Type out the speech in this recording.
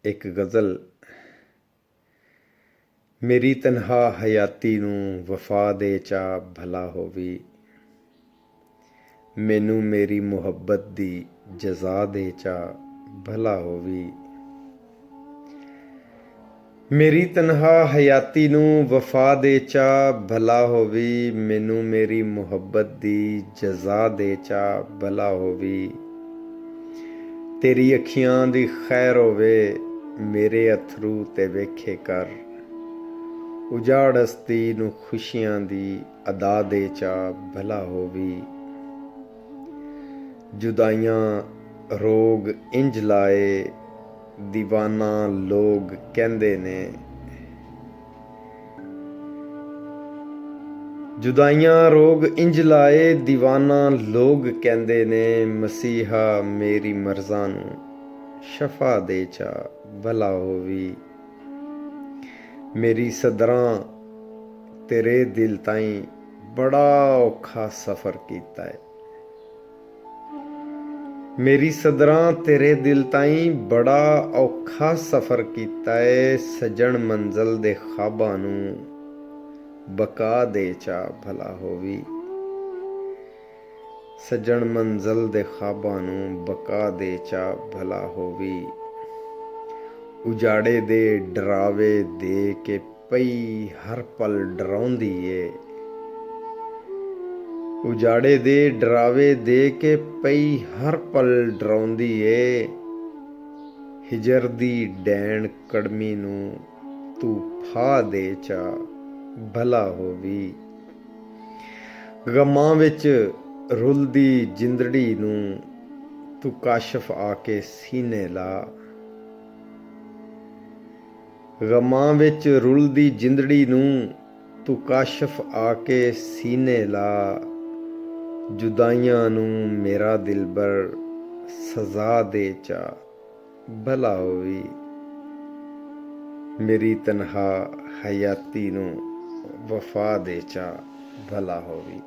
ਇੱਕ ਗਜ਼ਲ। ਮੇਰੀ ਤਨਹਾ ਹਯਾਤੀ ਨੂੰ ਵਫਾ ਦੇ ਚਾ ਭਲਾ ਹੋਵੀ, ਮੈਨੂੰ ਮੇਰੀ ਮੁਹੱਬਤ ਦੀ ਜਜ਼ਾ ਦੇ ਚਾ ਭਲਾ ਹੋਵੀ। ਮੇਰੀ ਤਨਹਾ ਹਯਾਤੀ ਨੂੰ ਵਫਾ ਦੇ ਚਾ ਭਲਾ ਹੋਵੀ, ਮੈਨੂੰ ਮੇਰੀ ਮੁਹੱਬਤ ਦੀ ਜਜ਼ਾ ਦੇ ਚਾ ਭਲਾ ਹੋਵੀ। ਤੇਰੀ ਅੱਖੀਆਂ ਦੀ ਖੈਰ ਹੋਵੇ, ਮੇਰੇ ਅਥਰੂ ਤੇ ਵੇਖੇ ਕਰ, ਉਜਾੜ ਹਸਤੀ ਨੂੰ ਖੁਸ਼ੀਆਂ ਦੀ ਅਦਾ ਦੇ ਚਾ ਭਲਾ ਹੋਵੀ। ਜੁਦਾਈਆਂ ਰੋਗ ਇੰਜ ਲਾਏ, ਦੀਵਾਨਾ ਲੋਗ ਕਹਿੰਦੇ ਨੇ। ਜੁਦਾਈਆਂ ਰੋਗ ਇੰਜ ਲਾਏ, ਦੀਵਾਨਾ ਲੋਗ ਕਹਿੰਦੇ ਨੇ। ਮਸੀਹਾ ਮੇਰੀ ਮਰਜ਼ਾਂ ਨੂੰ ਸ਼ਫਾ ਦੇ ਚਾ ਭਲਾ ਹੋਵੀ। ਮੇਰੀ ਸਦਰਾਂ ਤੇਰੇ ਦਿਲ ਤਾਈਂ ਬੜਾ ਔਖਾ ਸਫ਼ਰ ਕੀਤਾ ਹੈ। ਮੇਰੀ ਸਦਰਾਂ ਤੇਰੇ ਦਿਲ ਤਾਈਂ ਬੜਾ ਔਖਾ ਸਫ਼ਰ ਕੀਤਾ ਏ। ਸਜਣ ਮੰਜ਼ਲ ਦੇ ਖ਼ਾਬਾਂ ਨੂੰ ਬਕਾ ਦੇ ਚਾ ਭਲਾ ਹੋਵੀ। ਸਜਣ ਮੰਜ਼ਲ ਦੇ ਖ਼ਾਬਾਂ ਨੂੰ ਬਕਾ ਦੇ ਚਾ ਭਲਾ ਹੋਵੀ। ਉਜਾੜੇ ਦੇ ਡਰਾਵੇ ਦੇ ਕੇ ਪਈ ਹਰ ਪਲ ਡਰਾਉਂਦੀ ਏ। ਉਜਾੜੇ ਦੇ ਡਰਾਵੇ ਦੇ ਕੇ ਪਈ ਹਰ ਪਲ ਡਰਾਉਂਦੀ ਏ। ਹਿਜਰ ਦੀ ਡੈਣ ਕੜਮੀ ਨੂੰ ਤੂੰ ਫਾ ਦੇ ਚਾ ਭਲਾ ਹੋਵੀ। ਗਮਾਂ ਵਿੱਚ ਰੁਲਦੀ ਜਿੰਦੜੀ ਨੂੰ ਤੂੰ ਕਾਸ਼ਫ ਆ ਕੇ ਸੀਨੇ ਲਾ। ਗਮਾਂ ਵਿੱਚ ਰੁਲਦੀ ਜਿੰਦੜੀ ਨੂੰ ਤੂੰ ਕਾਸ਼ਫ ਆ ਕੇ ਸੀਨੇ ਲਾ। ਜੁਦਾਈਆਂ ਨੂੰ ਮੇਰਾ ਦਿਲਬਰ ਸਜ਼ਾ ਦੇ ਚਾ ਭਲਾ ਹੋਵੀ। ਮੇਰੀ ਤਨਹਾ ਹਯਾਤੀ ਨੂੰ ਵਫਾ ਦੇ ਚਾ ਭਲਾ ਹੋਵੀ।